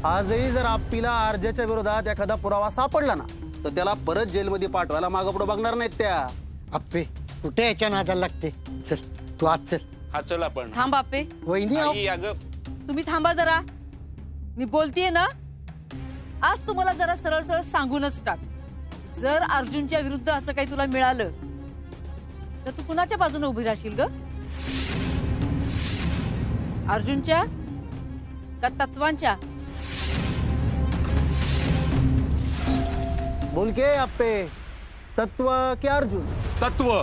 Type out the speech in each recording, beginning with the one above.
आजही जर आप्पीला आर्जाच्या विरोधात एखादा पुरावा सापडला ना तर त्याला परत जेलमध्ये पाठवायला मागं पुढे बघणार नाहीत त्या। आप्पे कुठे याच्या नादाला लागते? चल तू आज चल। हा चल आपण। थांब आप्पे, वहिनी अहो, आई अगं तुम्ही थांबा जरा, मी बोलतीये ना। आज तुम्हाला जरा सरळ सरळ सांगूनच टाक, जर अर्जुनच्या विरुद्ध असं काही तुला मिळालं तर तू कुणाच्या बाजूने उभी राहशील ग? अर्जुनच्या का तत्वांच्या? बोल के आप्पे, तत्व की अर्जुन? तत्व।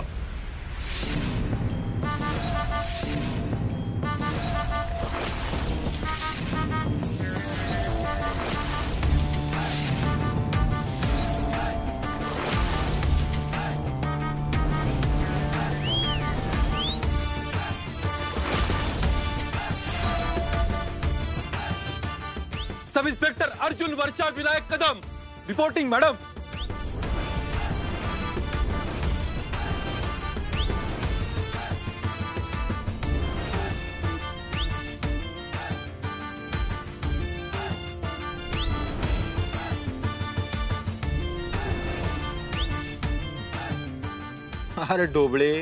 सब इंस्पेक्टर अर्जुन वर्षा विनायक कदम रिपोर्टिंग मैडम। अरे डोबळे,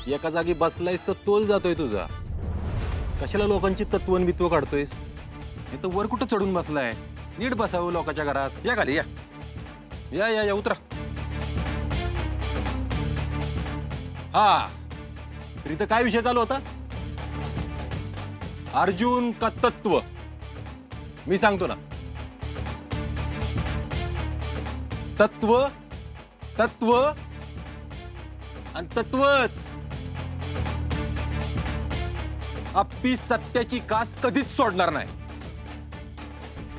एका जागी बसलायस तर तोल जातोय तुझा। कशाला लोकांची तत्वन बित्व काढतोयस? हे तर वर कुठं चढून बसलाय, नीट बसावं लोकांच्या घरात। या खाली या या या, या उतरा। हा तर इथं काय विषय चालू होता? अर्जुन का तत्व? मी सांगतो ना, तत्व तत्व आणि तत्वच। आप्पी सत्याची कास कधीच सोडणार नाही।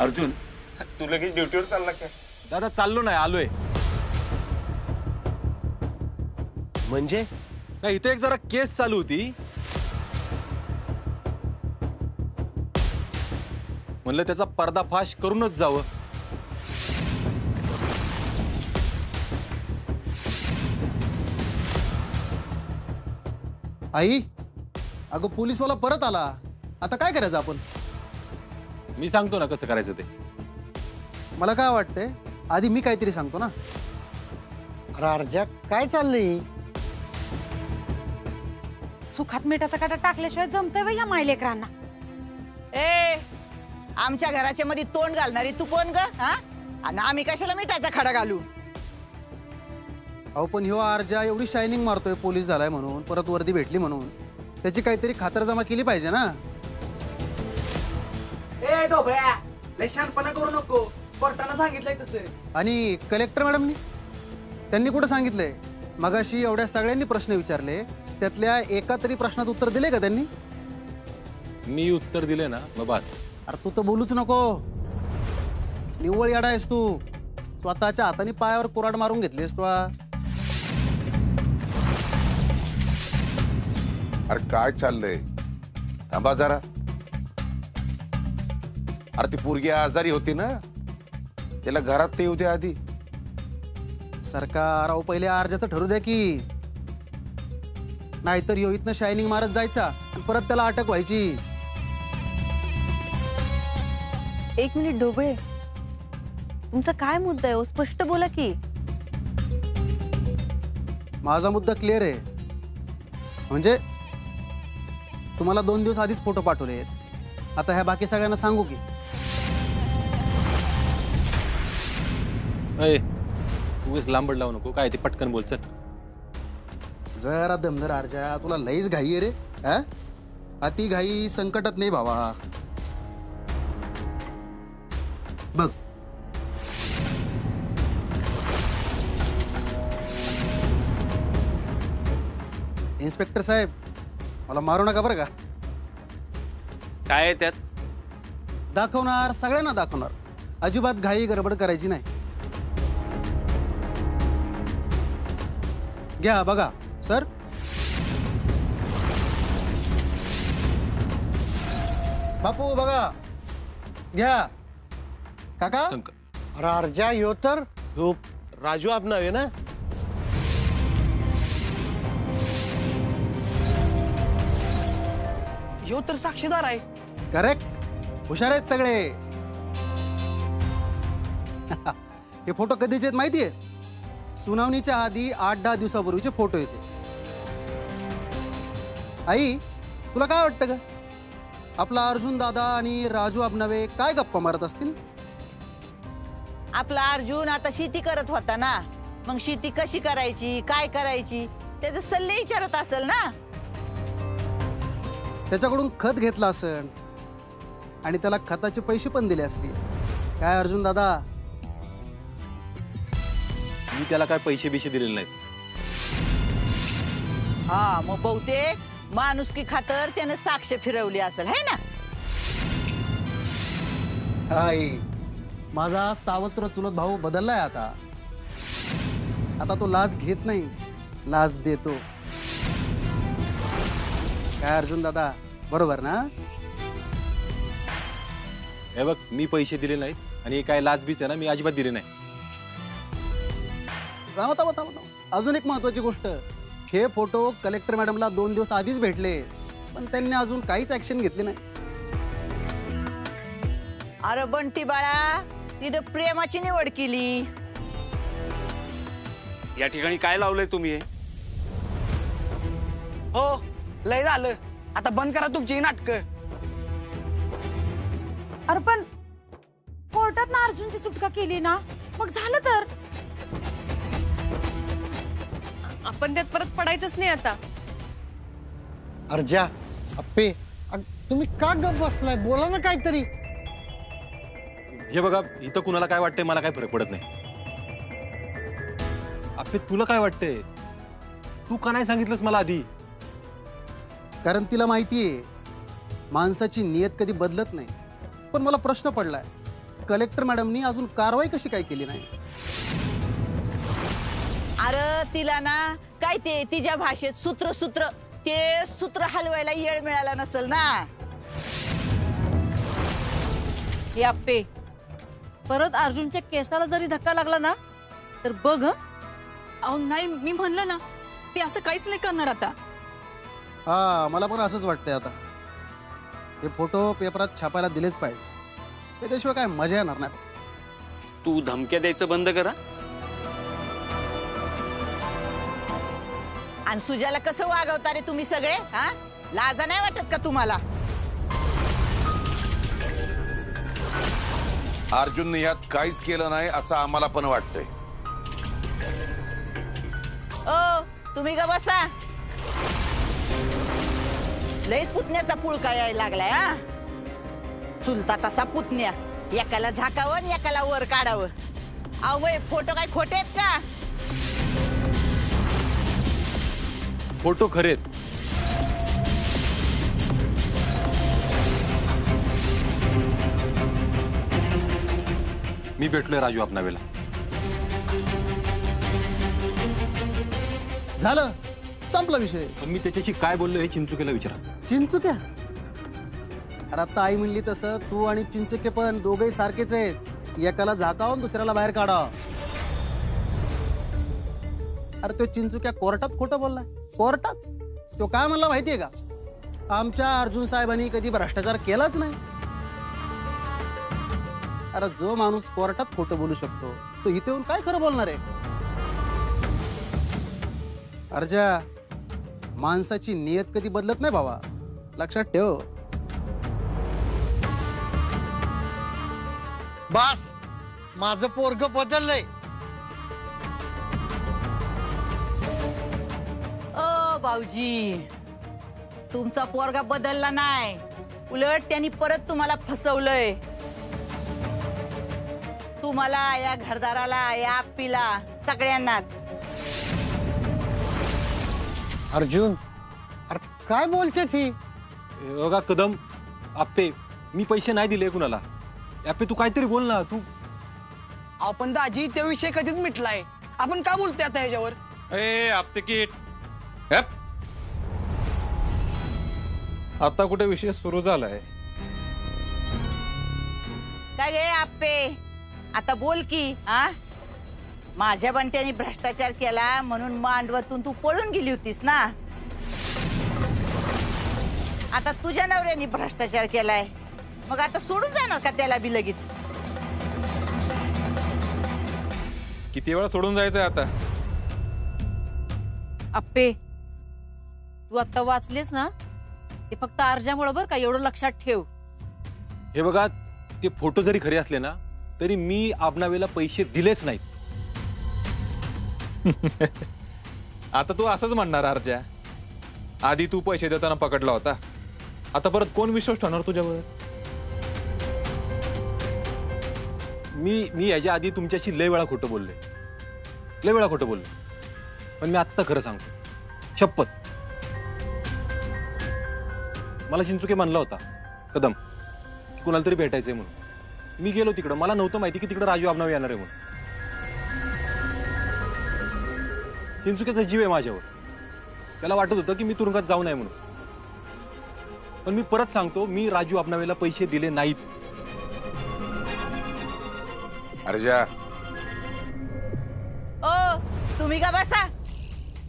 अर्जुन तू लगेच ड्युटीवर चालला काय? दादा चाललो नाही, आलोय। म्हणजे नाही, इथे एक जरा केस चालू होती, म्हणलं त्याचा पर्दाफाश करूनच जावं। आई, अगं पोलीसवाला परत आला, आता काय करायचं आपण? मी सांगतो ना कसं करायचं ते। मला काय वाटतंय, आधी मी काहीतरी सांगतो ना। अरे अर्जा काय चाललंय? सुखात मिठाचा काटा टाकल्याशिवाय जमतंय बाई या मायलेकरांना। ए, आमच्या घराच्या मध्ये तोंड घालणारी तू कोण ग? हा, आणि आम्ही कशाला मिठाचा खडा घालू? अहो पण ह्यो अर्जा एवढी शायनिंग मारतोय पोलीस झालाय म्हणून, परत वर्दी भेटली म्हणून, त्याची काहीतरी खातरजमा केली पाहिजे ना। ए डोबळ्या, लय शहाणपणा करू नको, कोर्टानं सांगितलंय तसं। आणि कलेक्टर मॅडमनी त्यांनी कुठं सांगितलंय? मगाशी एवढ्या सगळ्यांनी प्रश्न विचारले, त्यातल्या एका तरी प्रश्नाचं उत्तर दिले का त्यांनी? मी उत्तर दिले ना, मग बस। अरे तू तर बोलूच नको, निव्वळ येडा आहेस तू। स्वतःच्या हाताने पायावर कुऱ्हाड मारून घेतलीस तू। अरे काय चाललंय? थांबा जरा। अरे ती पोरगी आजारी होती ना, त्याला घरात ते येऊ दे आधी। सरकार, अहो पहिले अर्जाचं ठरू द्या की, नाहीतर ह्यो इथनं शायनिंग मारत जायचा आणि परत त्याला अटक व्हायची। एक मिनिट डोबळे, तुमचा काय मुद्दा आहे? स्पष्ट बोला की। माझा मुद्दा क्लिअर आहे, म्हणजे तुम्हाला 2 दिवस आधीच फोटो पाठवले, आता ह्या बाकी सगळ्यांना सांगू की? उगीच लांबड लावू नको, काय ते पटकन बोल चल। जरा दमदर अर्जा, तुला लईच घाई आहे रे। हा, अति घाई संकटात नाही भावा। बघ, इन्स्पेक्टर साहेब, मला मारू नका बरं का। काय आहे त्यात? दाखवणार, सगळ्यांना दाखवणार, अजिबात घाई गडबड करायची नाही। घ्या बघा सर। बापू बघा, घ्या काका। अरे अर्जा यो तर राजू आप नाव आहे ना? यो तर साक्षीदार आहे। करेक्ट, हुशार आहेत सगळे। हे फोटो कधीचे आहेत माहितीये? सुनावणीच्या आधी 8-10 दिवसापूर्वीचे फोटो येते. आई, तुला काय वाटतं ग, आपला अर्जुन दादा आणि राजू आबनवे काय गप्पा मारत असतील? आपला अर्जुन आता शेती करत होता ना, मग शेती कशी करायची, काय करायची त्याचे सल्ले विचारत असेल ना. त्याच्याकडून खत घेतलं असेल आणि त्याला खताचे पैसे पण दिले असतील. काय अर्जुन दादा? मी त्याला काय पैसे बिशे दिलेले नाहीत. हा, मग बहुतेक माणुसकी खातर त्याने साक्ष फिरवली असेल है ना. आई, माझा सावत्र चुलत भाऊ बदललाय आता. आता तो लाज घेत नाही, लाज देतो. काय अर्जुन दादा, बरोबर ना? हे बघ, मी पैसे दिले नाहीत आणि काय लाजबीच आहे ना, मी अजिबात दिले नाही. थांबा. अजून एक महत्वाची गोष्ट, हे फोटो कलेक्टर मॅडमला 2 दिवस आधीच भेटले, पण त्यांनी अजून काहीच ऍक्शन घेतली नाही. अरे बंटी बाळा, तिने प्रेमाची निवड केली. या ठिकाणी काय लावलंय तुम्ही हे? हो, लय झालं. आता बंद करा तुमची नाटकं. अरे पण कोर्टात ना अर्जुनची सुटका केली ना, मग झालं तर आपण त्यात परत पडायचंच नाही आता. अर्जा, अप्पे, तुम्ही का गप बसलाय? बोला ना काहीतरी. हे बघा, इथं कुणाला काय वाटतंय मला काय फरक पडत नाही. आपे, तुला काय वाटतंय? तू का नाही सांगितलंस मला आधी? कारण तिला माहितीये माणसाची नियत कधी बदलत नाही. पण मला प्रश्न पडलाय, कलेक्टर मॅडमनी अजून कारवाई कशी काय केली नाही? अरे तिला ना काय ते तिच्या भाषेत सूत्र ते सूत्र हलवायला येळ मिळाला नसेल ना. हे आप्पे, परत अर्जुनच्या केसाला जरी धक्का लागला ना तर बघ. अहो नाही, मी म्हणलं ना, ते असं काहीच नाही करणार आता. हा, मला पण असंच वाटतंय. आता हे फोटो पेपरात छापायला दिलेच पाहिजे, त्याच्याशिवाय काय मजा येणार नाही. तू धमक्या द्यायचं बंद करा. आणि सुजाला कसं वागवता रे तुम्ही सगळे? हा, लाजा नाही वाटत का तुम्हाला? अर्जुनने यात काहीच केलं नाही असं आम्हाला पण वाटतंय. ओ, तुम्ही का बसा. लयच पुतण्याचा पुळका यायला लागलाय. हा, चुलता तसा पुतण्या, एकाला झाकावं आणि एकाला वर काढावं. अहो बाई, फोटो काय खोटे आहेत का? फोटो खरेत. मी भेटलोय राजू आपनावेला. झालं, संपला विषय. पण मी त्याच्याशी काय बोललो हे चिंचुकेला विचारा. चिंचुक्या? अरे आता आई म्हणली तसं तू आणि चिंचुके पण दोघेही सारखेच आहेत. एकाला झाकावून दुसऱ्याला बाहेर काढा. अरे तो चिंचुक्या कोर्टात खोटं बोललाय. कोर्टात तो काय म्हणला माहितीये का? आमच्या अर्जुन साहेबांनी कधी भ्रष्टाचार केलाच नाही. अरे जो माणूस कोर्टात खोटं बोलू शकतो तो इथे येऊन काय खरं बोलणार आहे? अर्जा, माणसाची नियत कधी बदलत नाही बाबा, लक्षात ठेव. बस, माझं पोरग बदललंय. ओ भाऊजी, तुमचा पोरगा बदलला नाही, उलट त्यांनी परत तुम्हाला फसवलंय. तुम्हाला, या घरदाराला, या आप्पीला, सगळ्यांनाच. अर्जुन, अरे काय बोलते ती? बघा कदम, आप्पे, मी पैसे नाही दिले कुणाला. आप्पे तू काहीतरी बोल ना. तू आपण दाजी, त्या विषय कधीच मिटलाय. आपण का बोलतोय आता ह्याच्यावर? ए आप तिकीट. आता कुठे विषय सुरू झालाय? काय गे आप्पे, आता बोल की. हा, माझ्या बंट्याने भ्रष्टाचार केला म्हणून मांडवातून तू पळून गेली होतीस ना. आता तुझ्या नवऱ्याने भ्रष्टाचार केलाय, मग आता सोडून जाणार का त्याला बी लगेच? किती वेळा सोडून जायचंय आता? आप्पे, तू आता वाचलेस ना, ते फक्त अर्जामुळे बरं का, एवढं लक्षात ठेव. हे बघा, ते फोटो जरी खरे असले ना तरी मी आबनावेला पैसे दिलेच नाहीत. आता तू असंच म्हणणार अर्जा? आधी तू पैसे देताना पकडला होता, आता परत कोण विश्वास ठेवणार तुझ्यावर? मी याच्या आधी तुमच्याशी लय वेळा खोटं बोलले, लय वेळा खोटं बोलले, पण मी आत्ता खरं सांगतो, शपथ. मला चिंचुके म्हणला होता कदम की कुणाला तरी भेटायचंय म्हणून. मी गेलो तिकडं, मला नव्हतं माहिती की तिकडं राजू आबनावे येणार आहे म्हणून. चिंचुकेचा जीव आहे माझ्यावर, त्याला वाटत होतं की मी तुरुंगात जाऊ नये म्हणून. पण मी परत सांगतो, मी राजू आबनावेला पैसे दिले नाहीत. अर्जा, ओ तुम्ही का बसा,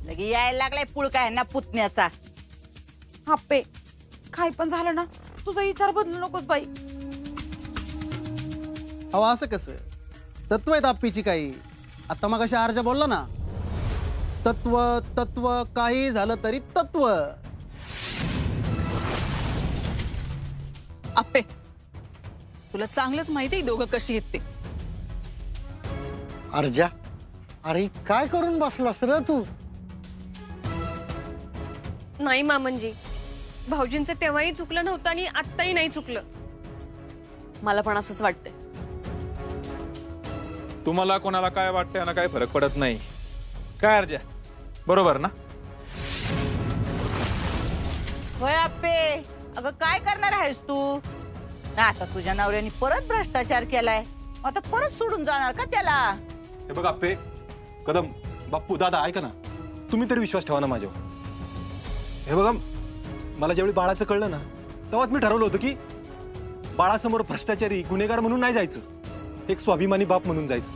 लगे यायला लागलाय पुळका यांना पुतण्याचा. आप्पे, काय पण झालं ना, तुझा विचार बदलू नकोस बाई. अहो असं कसं तत्व आहेत आप्पीची काही? आता मग अशा अर्जा बोलला ना, तत्व तत्व काही झालं तरी तत्व. आप्पे, तुला चांगलंच माहिती आहे दोघं कशी आहेत ते. अर्जा, अरे काय करून बसलास रे तू? नाही मामनजी, भाऊजींचं तेव्हाही चुकलं नव्हतं आणि आत्ताही नाही चुकलं. मला पण असंच वाटतंय. तुम्हाला कोणाला काय वाटतंय ना काय फरक पडत नाही. काय अर्जा, बरोबर ना? होय आप्पे, अगं काय करणार आहेस तू? आता तुझ्या नवऱ्याने परत भ्रष्टाचार केलाय, आता परत सोडून जाणार का त्याला? हे बघा आप्पे, कदम, बाप्पू, दादा, ऐका ना, तुम्ही तरी विश्वास ठेवा ना माझ्यावर. हे बघा, मला ज्यावेळी बाळाचं कळलं ना तेव्हाच मी ठरवलं होतं की बाळासमोर भ्रष्टाचारी गुन्हेगार म्हणून नाही जायचं, एक स्वाभिमानी बाप म्हणून जायचं.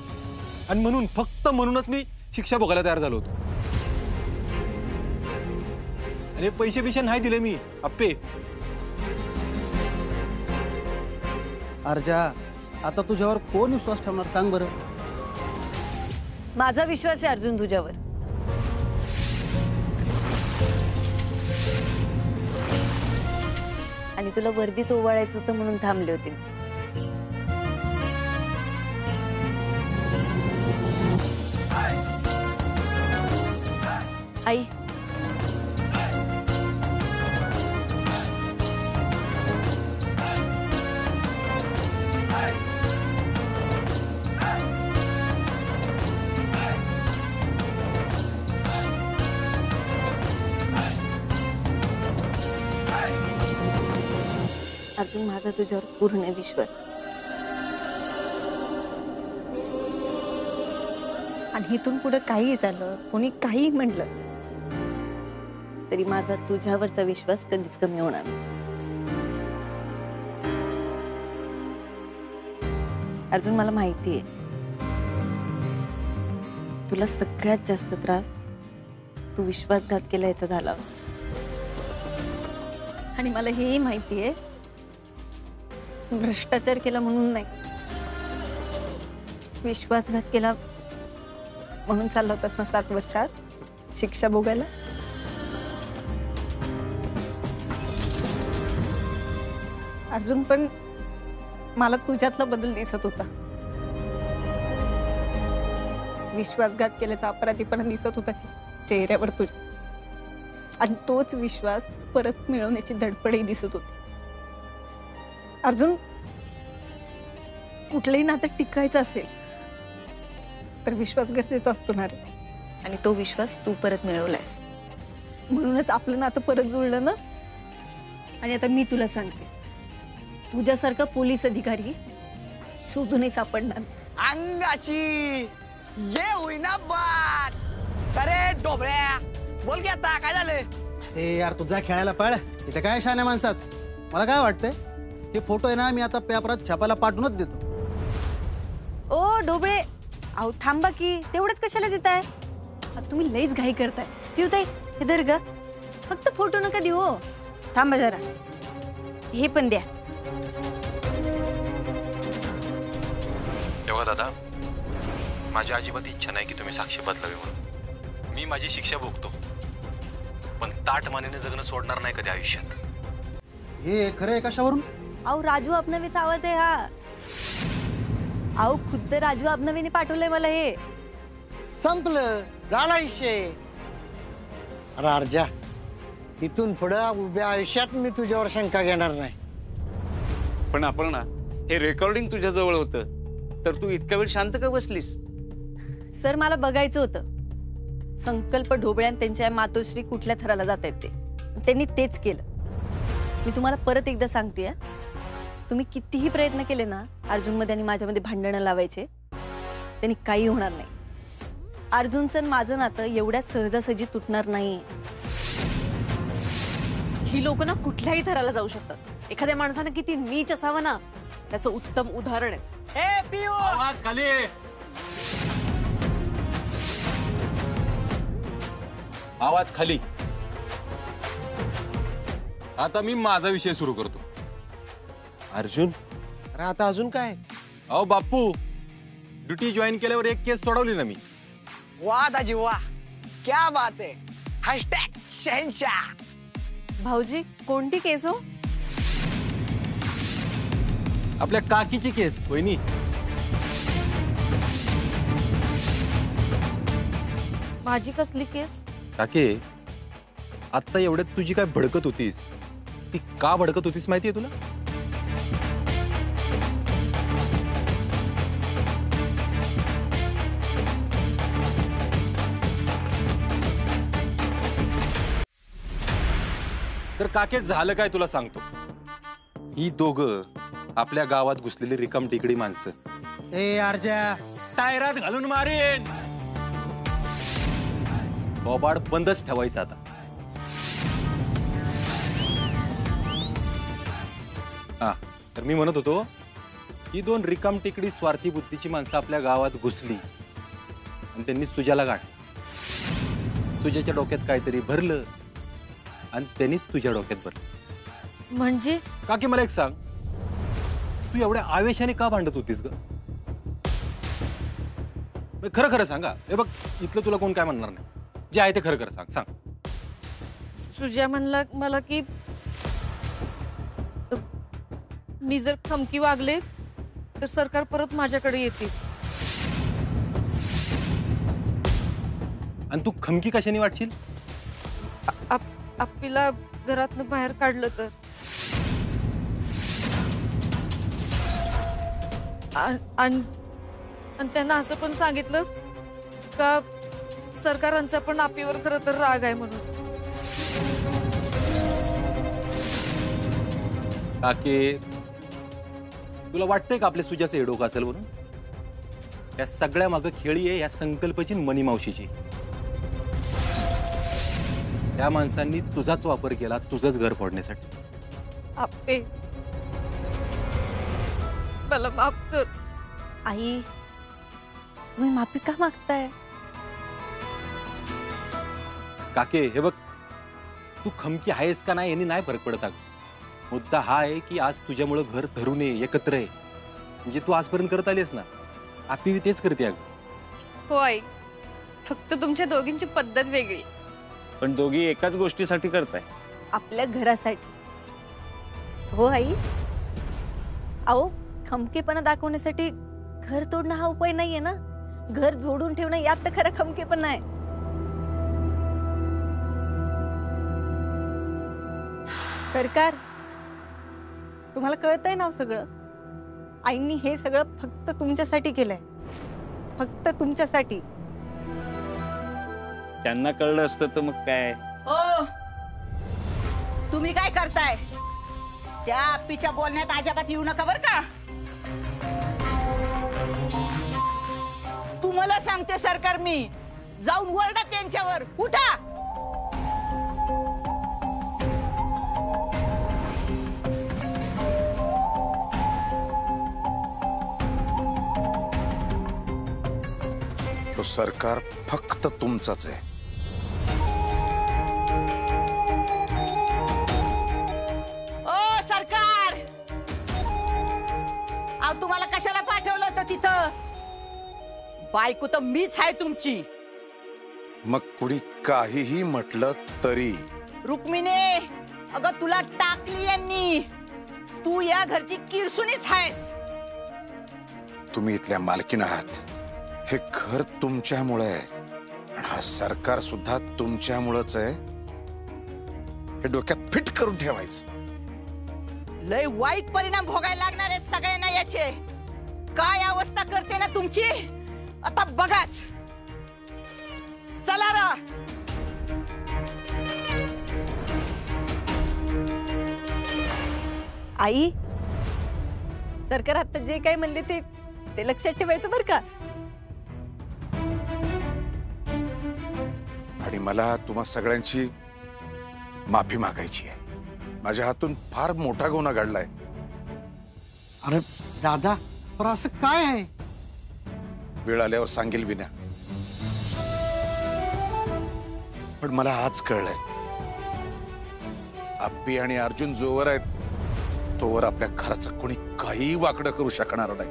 आणि म्हणून, फक्त म्हणूनच मी शिक्षा भोगायला तयार झालो होतो. आणि पैसे बिशे नाही दिले मी आप्पे. अर्जा, आता तुझ्यावर कोण विश्वास ठेवणार सांग बरं? माझा विश्वास आहे अर्जुन तुझ्यावर. आणि तुला वर्दीत ओवाळायचं होतं म्हणून थांबले होते. आई, अर्जुन, माझा तुझ्यावर पूर्ण विश्वास. आणि इथून पुढे काही झालं, कोणी काही म्हणलं तरी माझा तुझ्यावरचा विश्वास कधीच कमी होणार नाही. अर्जुन, मला माहिती आहे तुला सगळ्यात जास्त त्रास तू विश्वासघात केला याचा झाला. आणि मला हेही माहिती आहे भ्रष्टाचार केला म्हणून नाही, विश्वासघात केला म्हणून चालला होतास ना 7 वर्षात शिक्षा भोगायला. अर्जुन, पण मला तुझ्यातला बदल दिसत होता. विश्वासघात केल्याचा अपराधीपणा दिसत होता चेहऱ्यावर तुझ्या. आणि तोच विश्वास परत मिळवण्याची धडपडही दिसत होती. अर्जुन, कुठलंही नातं टिकायचं असेल तर विश्वास गरजेचा असतो ना रे. आणि तो विश्वास तू परत मिळवलायस म्हणूनच आपलं नातं परत जुळलं ना. आणि आता मी तुला सांगते, तुझ्यासारखा पोलीस अधिकारी शोधूनही सापडणार. अंगाची ये होईना बात. अरे डोबळ्या, बोल की आता काय झालं? ए यार, तुझा खेळायला पळ, इथे काय शान्या माणसात. मला काय वाटतंय, हे फोटो आहे ना मी आता पेपरात छापायला पाठवूनच देतो. ओ ढोबळे, अहो थांबा की, तेवढंच कशाला देताय? तुम्ही लईच घाई करताय. पिऊताई, हे धर ग, फक्त फोटो नका देऊ. हो थांबा जरा, हे पण द्या. तेव्हा दादा, माझी अजिबात इच्छा नाही की तुम्ही साक्षी बदलावी म्हणून. मी माझी शिक्षा भोगतो, पण ताट मानेने जगणं सोडणार नाही कधी आयुष्यात. हे खरं आहे कशावरून? अहो राजू अबनवेचा आवाज आहे हा. अहो खुद्द राजू अबनवेने पाठवलंय मला हे. संपलं, झाला विषय. अरे अर्जा, इथून पुढं उभ्या आयुष्यात मी तुझ्यावर शंका घेणार नाही. पण आपण ना हे रेकॉर्डिंग तुझ्या जवळ होतं तर तू इतका वेळ शांत का बसलीस? सर मला बघायचं होतं संकल्प ढोबळ्यान त्यांच्या मातोश्री कुठल्या थराला जात आहेत ते. त्यांनी तेच केलं. मी तुम्हाला परत एकदा सांगते, तुम्ही कितीही प्रयत्न केले ना अर्जुनमध्ये आणि माझ्यामध्ये भांडणं लावायचे, त्यांनी काही होणार नाही. अर्जुनचं माझं नातं एवढ्या सहजासहजी तुटणार नाही. ही लोक ना कुठल्याही थराला जाऊ शकतात. एखाद्या माणसाने किती नीच असावं ना त्याचं उत्तम उदाहरण आहे. ए पिऊ, आवाज खाली. आवाज खाली. आता मी माझा विषय सुरू करतो. अर्जुन, अरे आता अजून काय? अहो बापू, ड्युटी जॉईन केल्यावर एक केस सोडवली ना मी. वाह दाजी वाह, क्या बात है. हॅशटॅग शहनशाह. भाऊजी कोणती केस हो? आपल्या काकीची केस वहिनी. माझी कसली केस? काके, आता एवढ्यात तुझी काय भडकत होतीस, ती का भडकत होतीस माहितीये तुला? तर काके झालं काय तुला सांगतो. ही दोघं आपल्या गावात घुसलेली रिकाम टिकडी माणसं. ए अर्जा, टायरात घालून मारेन. बोबाड बंदच ठेवायचं आता. हा, तर मी म्हणत होतो, ही दोन रिकाम टिकडी स्वार्थी बुद्धीची माणसं आपल्या गावात घुसली आणि त्यांनी सुजाला गाठलं. सुजाच्या डोक्यात काहीतरी भरलं आणि त्यांनी तुझ्या डोक्यात भरलं. म्हणजे काकी मला एक सांग, तू एवढ्या आवेशाने का भांडत होतीस ग? खरं खरं सांगा. हे बघ, इथलं तुला कोण काय म्हणणार नाही. जे आहे ते खरं खरं सांग. सांग. सुजया म्हणला मला की मी जर खमकी वागले तर सरकार परत माझ्याकडे येते. आणि तू खमकी कशाने वाटशील? आपल्याला घरातनं बाहेर काढलं तर. आणि त्यांना असं पण सांगितलं का सरकारांचा पण आपीवर खरं तर राग आहे म्हणून. काके, तुला वाटतंय का आपल्या सुजाचं हे डोकं असेल म्हणून? या सगळ्या मागं खेळी आहे या संकल्पची, मनी मावशीची. त्या माणसांनी तुझाच वापर केला तुझंच घर फोडण्यासाठी. आपे, मला माफ कर. आई, तुम्ही माफी का मागताय? काके, हे बघ, तू खमकी आहेस का नाही यांनी नाही फरक पडत. मुद्दा हा आहे की आज तुझ्यामुळे घर धरून ये, एकत्र आहे. म्हणजे तू आजपर्यंत करत आलीस ना, आपी तेच करते. अगं हो आई, फक्त तुमच्या दोघींची पद्धत वेगळी. पण दोघी एकाच गोष्टीसाठी करताय. आपल्या घरासाठी. हो आई. अहो, खमकेपणा दाखवण्यासाठी घर तोडणं हा उपाय नाहीये ना. घर जोडून ठेवणं यात तर खरं खमकेपणा आहे. सरकार, तुम्हाला कळतंय ना सगळं? आईंनी हे सगळं फक्त तुमच्यासाठी केलंय, फक्त तुमच्यासाठी. त्यांना कळलं असतं तर मग काय. ओ, तुम्ही काय करताय? त्या आप्पीच्या बोलण्यात अजिबात येऊ नका बर का. तुम्हाला सांगते सरकार, मी जाऊन वरडा त्यांच्यावर. उठा. तो सरकार फक्त तुमचाच आहे. ओ सरकार, अहो तुम्हाला कशाला पाठवलं होतं तिथं? बायको तर मीच आहे तुमची. मग कुणी काहीही म्हटलं तरी रुक्मिणी, अगं तुला टाकली यांनी. तू या घरची किरसुनीच आहेस. तुम्ही इथल्या मालकीण आहात. हे घर तुमच्यामुळे आहे आणि हा सरकार सुद्धा तुमच्यामुळेच आहे. हे डोक्यात फिट करून ठेवायचं. लय वाईट परिणाम भोगायला लागणार आहेत सगळ्यांना याचे. काय अवस्था करते ना तुमची आता बघाच. चला रा. आई, सरकार आता जे काय म्हणले ते लक्षात ठेवायचं बरं का. आणि मला तुम्हा सगळ्यांची माफी मागायची आहे. माझ्या हातून फार मोठा गुन्हा घडलाय. अरे दादा, पण असं काय आहे? वेळ आल्यावर सांगेल विना. पण मला आज कळलंय, आप्पी आणि अर्जुन जोवर आहेत तोवर आपल्या घराचं कोणी काही वाकडं करू शकणार नाही.